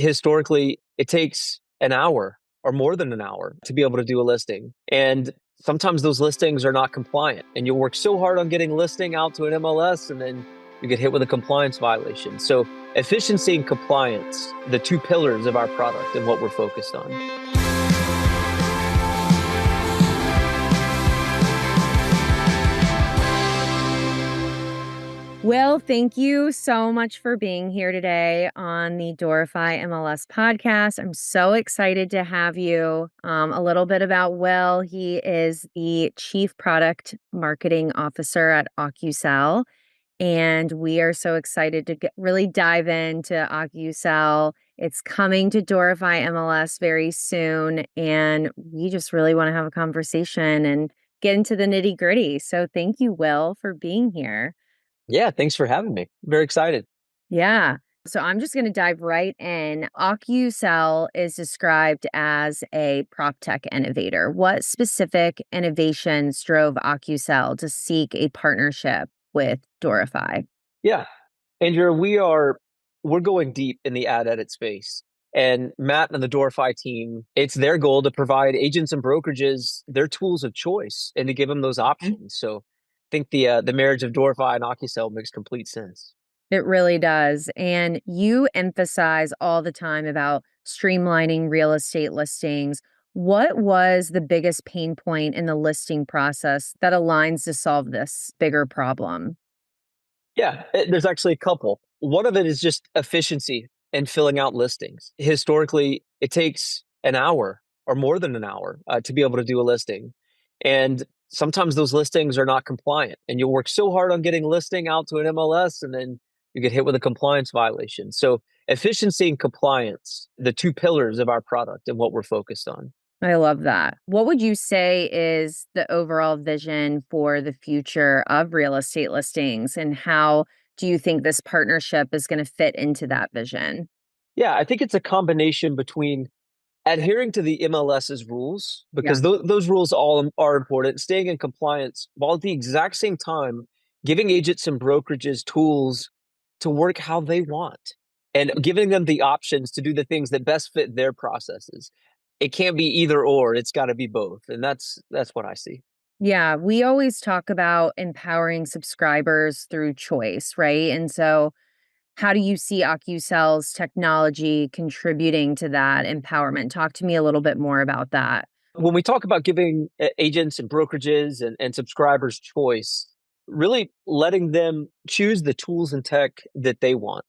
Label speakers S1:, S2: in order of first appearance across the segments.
S1: Historically, it takes an hour or more than an hour to be able to do a listing. And sometimes those listings are not compliant. And you'll work so hard on getting listing out to an MLS and then you get hit with a compliance violation. So efficiency and compliance, the two pillars of our product and what we're focused on.
S2: Will, thank you so much for being here today on the Doorify MLS podcast. I'm so excited to have you. A little bit about Will. He is the Chief Product Marketing Officer at Ocusell, and we are so excited to really dive into Ocusell. It's coming to Doorify MLS very soon, and we just really want to have a conversation and get into the nitty-gritty. So thank you, Will, for being here.
S1: Yeah, thanks for having me. Very excited.
S2: Yeah. So I'm just going to dive right in. Ocusell is described as a prop tech innovator. What specific innovations drove Ocusell to seek a partnership with Doorify?
S1: Yeah. Andrea, we're going deep in the ad edit space. And Matt and the Doorify team, it's their goal to provide agents and brokerages their tools of choice and to give them those options. So I think the marriage of Doorify and Ocusell makes complete sense.
S2: It really does. And you emphasize all the time about streamlining real estate listings. What was the biggest pain point in the listing process that aligns to solve this bigger problem?
S1: Yeah, there's actually a couple. One of it is just efficiency and filling out listings. Historically, it takes an hour or more than an hour to be able to do a listing. And sometimes those listings are not compliant. And you'll work so hard on getting listing out to an MLS and then you get hit with a compliance violation. So efficiency and compliance, the two pillars of our product and what we're focused on.
S2: I love that. What would you say is the overall vision for the future of real estate listings, and how do you think this partnership is going to fit into that vision?
S1: Yeah, I think it's a combination between adhering to the MLS's rules,
S2: Yeah.
S1: because those rules all are important, staying in compliance, while at the exact same time giving agents and brokerages tools to work how they want and giving them the options to do the things that best fit their processes. It can't be either or, it's got to be both. And that's what I see.
S2: Yeah, we always talk about empowering subscribers through choice, right? And so how do you see Ocusell's technology contributing to that empowerment? Talk to me a little bit more about that.
S1: When we talk about giving agents and brokerages and subscribers choice, really letting them choose the tools and tech that they want.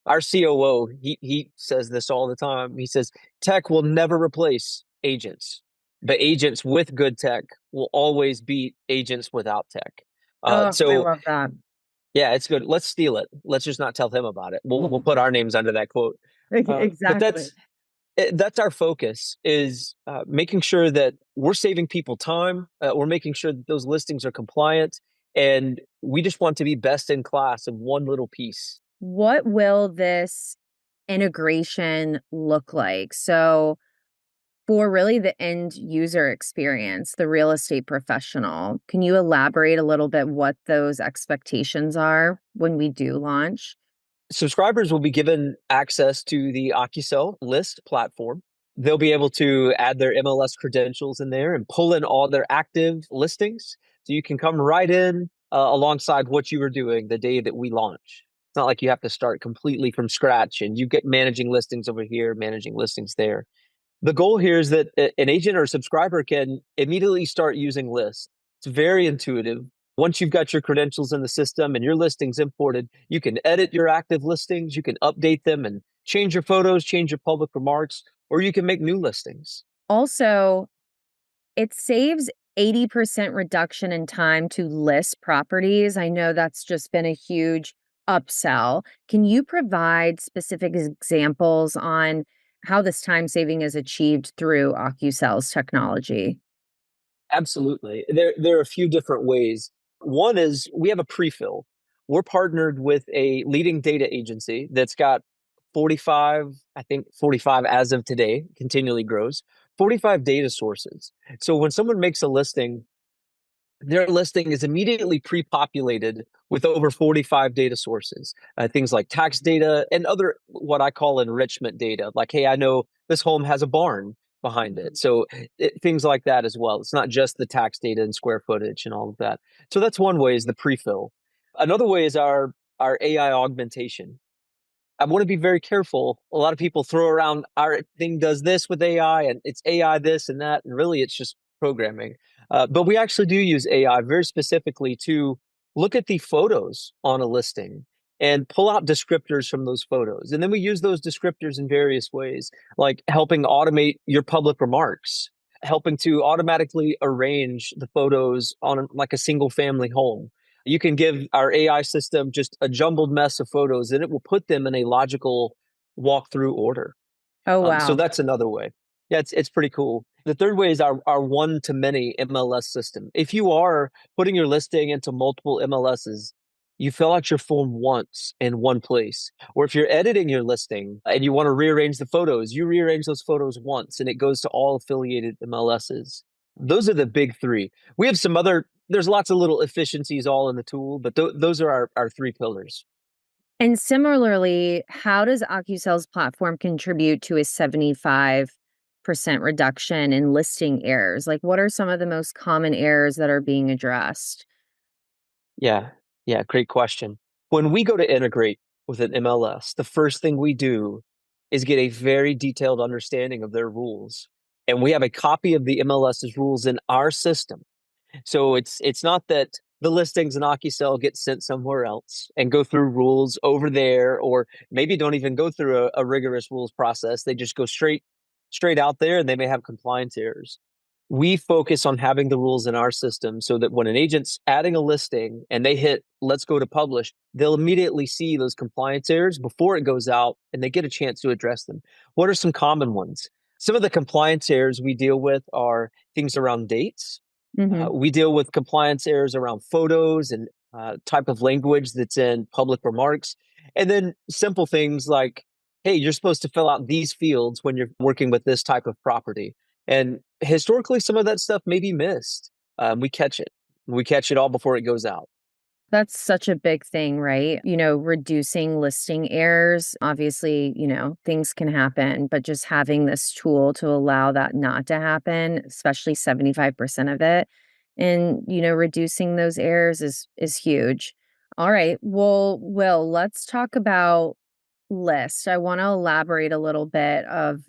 S1: Our COO, he says this all the time. He says, tech will never replace agents, but agents with good tech will always beat agents without tech.
S2: Oh, I
S1: So
S2: love that.
S1: yeah, it's good. Let's steal it. Let's just not tell him about it. We'll put our names under that quote. But
S2: Exactly.
S1: that's our focus, is making sure that we're saving people time. We're making sure that those listings are compliant, and we just want to be best in class in one little piece.
S2: What will this integration look like? So, for really the end user experience, the real estate professional, can you elaborate a little bit what those expectations are when we do launch?
S1: Subscribers will be given access to the Ocusell list platform. They'll be able to add their MLS credentials in there and pull in all their active listings. So you can come right in alongside what you were doing the day that we launch. It's not like you have to start completely from scratch and you get managing listings over here, managing listings there. The goal here is that an agent or a subscriber can immediately start using lists. It's very intuitive. Once you've got your credentials in the system and your listings imported, you can edit your active listings, you can update them and change your photos, change your public remarks, or you can make new listings.
S2: Also, it saves 80% reduction in time to list properties. I know that's just been a huge upsell. Can you provide specific examples on how this time saving is achieved through Ocusell's technology?
S1: Absolutely. There are a few different ways. One is we have a pre-fill. We're partnered with a leading data agency that's got 45, I think 45 as of today, continually grows, 45 data sources. So when someone makes a listing, their listing is immediately pre-populated with over 45 data sources, things like tax data and other what I call enrichment data. Like, hey, I know this home has a barn behind it. So things like that as well. It's not just the tax data and square footage and all of that. So that's one way is the pre-fill. Another way is our AI augmentation. I want to be very careful. A lot of people throw around our thing does this with AI and it's AI this and that, and really it's just programming. But we actually do use AI very specifically to look at the photos on a listing and pull out descriptors from those photos. And then we use those descriptors in various ways, like helping automate your public remarks, helping to automatically arrange the photos on like a single family home. You can give our AI system just a jumbled mess of photos and it will put them in a logical walkthrough order.
S2: Oh,
S1: So
S2: wow.
S1: that's another way. Yeah, it's pretty cool. The third way is our one to many MLS system. If you are putting your listing into multiple MLSs, you fill out your form once in one place. Or if you're editing your listing and you want to rearrange the photos, you rearrange those photos once and it goes to all affiliated MLSs. Those are the big three. We have some other, there's lots of little efficiencies all in the tool, but those are our three pillars.
S2: And similarly, how does Ocusell's platform contribute to a 75% reduction in listing errors? Like, what are some of the most common errors that are being addressed?
S1: Yeah. Yeah. Great question. When we go to integrate with an MLS, the first thing we do is get a very detailed understanding of their rules. And we have a copy of the MLS's rules in our system. So it's not that the listings in Ocusell get sent somewhere else and go through rules over there, or maybe don't even go through a rigorous rules process. They just go straight out there and they may have compliance errors. We focus on having the rules in our system so that when an agent's adding a listing and they hit let's go to publish, they'll immediately see those compliance errors before it goes out and they get a chance to address them. What are some common ones? Some of the compliance errors we deal with are things around dates.
S2: Mhm.
S1: We deal with compliance errors around photos and type of language that's in public remarks. And then simple things like, hey, you're supposed to fill out these fields when you're working with this type of property. And historically, some of that stuff may be missed. We catch it. We catch it all before it goes out.
S2: That's such a big thing, right? Reducing listing errors. Obviously, things can happen, but just having this tool to allow that not to happen, especially 75% of it, and reducing those errors is huge. All right. Well, Will, let's talk about list. I want to elaborate a little bit of,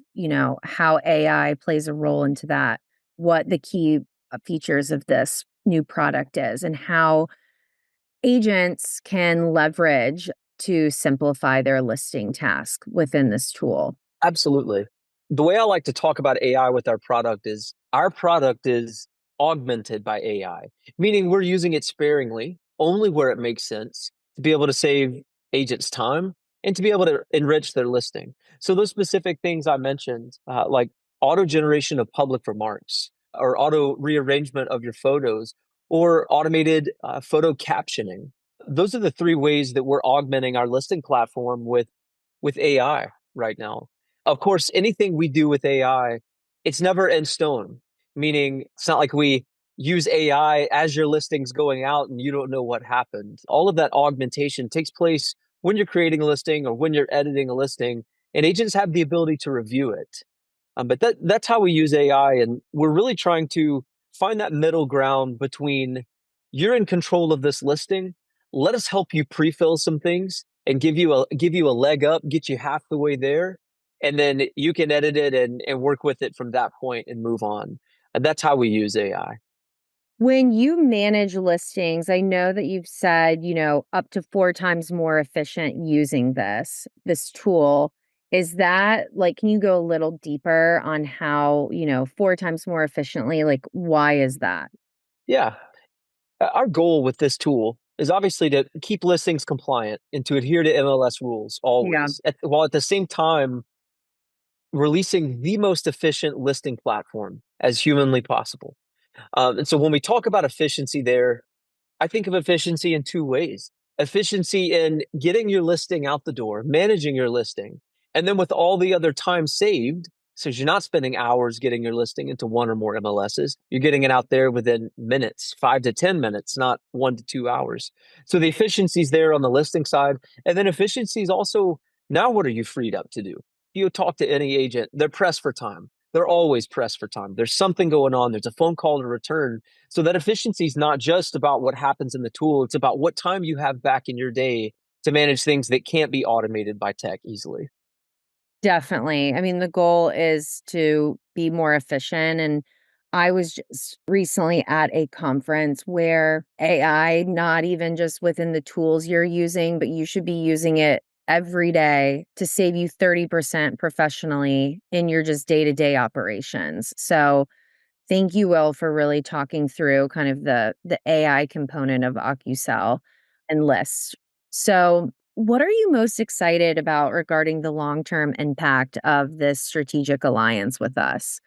S2: how AI plays a role into that, what the key features of this new product is, and how agents can leverage to simplify their listing task within this tool.
S1: Absolutely. The way I like to talk about AI with our product is augmented by AI, meaning we're using it sparingly, only where it makes sense to be able to save agents time and to be able to enrich their listing. So those specific things I mentioned, like auto generation of public remarks or auto rearrangement of your photos or automated photo captioning. Those are the three ways that we're augmenting our listing platform with AI right now. Of course, anything we do with AI, it's never in stone, meaning it's not like we use AI as your listing's going out and you don't know what happened. All of that augmentation takes place when you're creating a listing or when you're editing a listing, and agents have the ability to review it. But that's how we use AI, and we're really trying to find that middle ground between you're in control of this listing. Let us help you pre-fill some things and give you a leg up, get you half the way there, and then you can edit it and work with it from that point and move on. And that's how we use AI.
S2: When you manage listings, I know that you've said, up to 4 times more efficient using this tool. Is that like, can you go a little deeper on how, 4 times more efficiently? Like, why is that?
S1: Yeah. Our goal with this tool is obviously to keep listings compliant and to adhere to MLS rules
S2: Yeah.
S1: always, while at the same time releasing the most efficient listing platform as humanly possible. And so when we talk about efficiency there, I think of efficiency in two ways. Efficiency in getting your listing out the door, managing your listing, and then with all the other time saved, So you're not spending hours getting your listing into one or more MLSs. You're getting it out there within minutes, 5 to 10 minutes, not 1 to 2 hours. So the efficiency's there on the listing side. And then efficiency is also, now what are you freed up to do? You talk to any agent, they're pressed for time. They're always pressed for time. There's something going on. There's a phone call to return. So that efficiency is not just about what happens in the tool. It's about what time you have back in your day to manage things that can't be automated by tech easily.
S2: Definitely. I mean, the goal is to be more efficient. And I was just recently at a conference where AI, not even just within the tools you're using, but you should be using it every day to save you 30% professionally in your just day to day operations. So, thank you, Will, for really talking through kind of the AI component of Ocusell and lists. So, what are you most excited about regarding the long-term impact of this strategic alliance with us?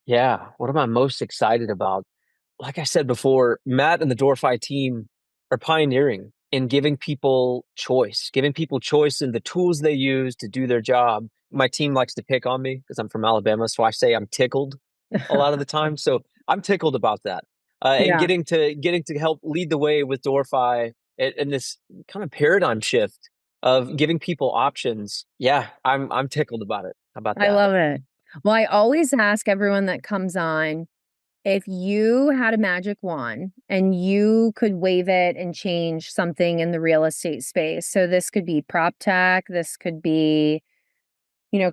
S1: Yeah. What am I most excited about? Like I said before, Matt and the Doorify team are pioneering in giving people choice in the tools they use to do their job. My team likes to pick on me because I'm from Alabama, so I say I'm tickled a lot of the time. So I'm tickled about that, and
S2: Yeah,
S1: getting to help lead the way with Doorify and this kind of paradigm shift of giving people options. Yeah, I'm tickled about it. How about
S2: I
S1: that?
S2: love it. Well, I always ask everyone that comes on, if you had a magic wand and you could wave it and change something in the real estate space. So this could be prop tech, this could be,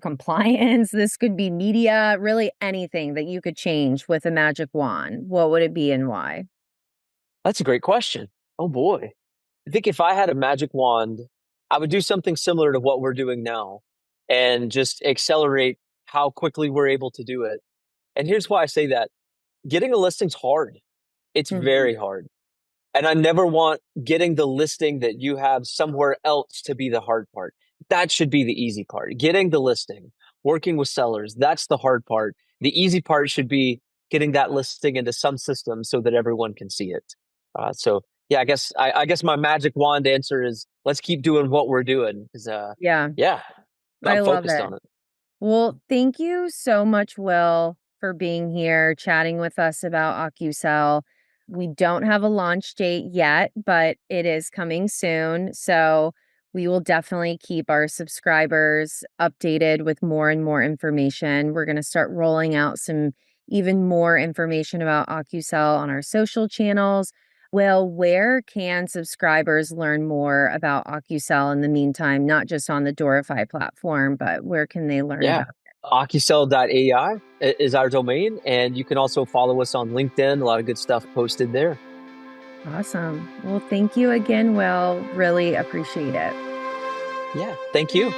S2: compliance, this could be media, really anything that you could change with a magic wand. What would it be and why?
S1: That's a great question. Oh boy. I think if I had a magic wand, I would do something similar to what we're doing now and just accelerate how quickly we're able to do it. And here's why I say that. Getting a listing's hard. It's
S2: Mhm.
S1: very hard. And I never want getting the listing that you have somewhere else to be the hard part. That should be the easy part. Getting the listing, working with sellers, that's the hard part. The easy part should be getting that listing into some system so that everyone can see it. So yeah, I guess my magic wand answer is let's keep doing what we're doing. Because
S2: Yeah,
S1: yeah, I'm
S2: I love
S1: focused
S2: it.
S1: on it.
S2: Well, thank you so much, Will, for being here, chatting with us about OcuCell. We don't have a launch date yet, but it is coming soon. So we will definitely keep our subscribers updated with more and more information. We're going to start rolling out some even more information about OcuCell on our social channels. Will, where can subscribers learn more about OcuCell in the meantime, not just on the Doorify platform, but where can they learn
S1: Yeah.
S2: about it?
S1: Ocusell.ai is our domain, and you can also follow us on LinkedIn. A lot of good stuff posted there.
S2: Awesome. Well, thank you again, Will. Really appreciate it.
S1: Yeah, thank you.